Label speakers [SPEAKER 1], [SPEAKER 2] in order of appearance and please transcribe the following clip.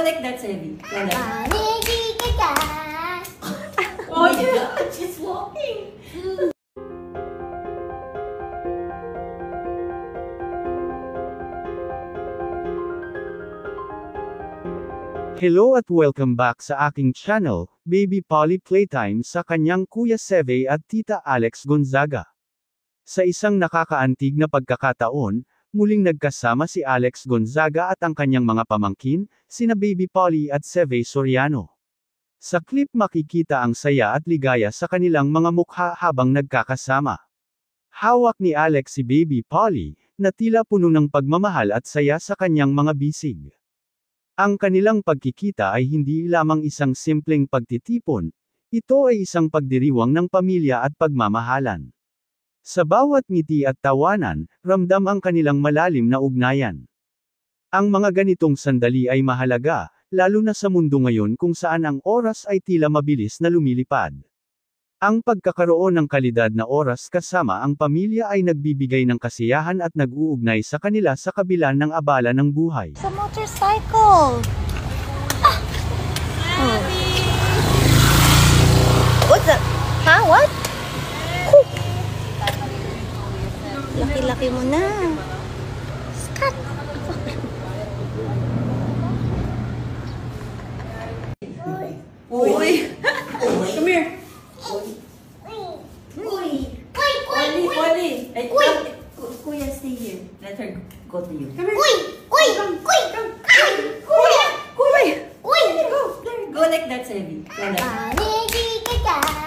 [SPEAKER 1] like that, Sevi. Go like that.
[SPEAKER 2] Oh yeah, she's walking.
[SPEAKER 3] Hello at welcome back sa aking channel, Baby Polly Playtime sa kanyang Kuya Seve at Tita Alex Gonzaga. Sa isang nakakaantig na pagkakataon, muling nagkasama si Alex Gonzaga at ang kanyang mga pamangkin, sina Baby Polly at Seve Soriano. Sa clip makikita ang saya at ligaya sa kanilang mga mukha habang nagkakasama. Hawak ni Alex si Baby Polly, na tila puno ng pagmamahal at saya sa kanyang mga bisig. Ang kanilang pagkikita ay hindi lamang isang simpleng pagtitipon, ito ay isang pagdiriwang ng pamilya at pagmamahalan. Sa bawat ngiti at tawanan, ramdam ang kanilang malalim na ugnayan. Ang mga ganitong sandali ay mahalaga, lalo na sa mundo ngayon kung saan ang oras ay tila mabilis na lumilipad. Ang pagkakaroon ng kalidad na oras kasama ang pamilya ay nagbibigay ng kasiyahan at nag-uugnay sa kanila sa kabila ng abala ng buhay.
[SPEAKER 4] Sa motorcycle! Ah! Oh. What's that? Ha? What? Oh. Laki-laki mo na. Skat!
[SPEAKER 1] Uy! Come here! Polly! Ay, Kuya, stay here. Let her go to you. Come here. Come. Kuya! Go like that, Sevi. Go like that.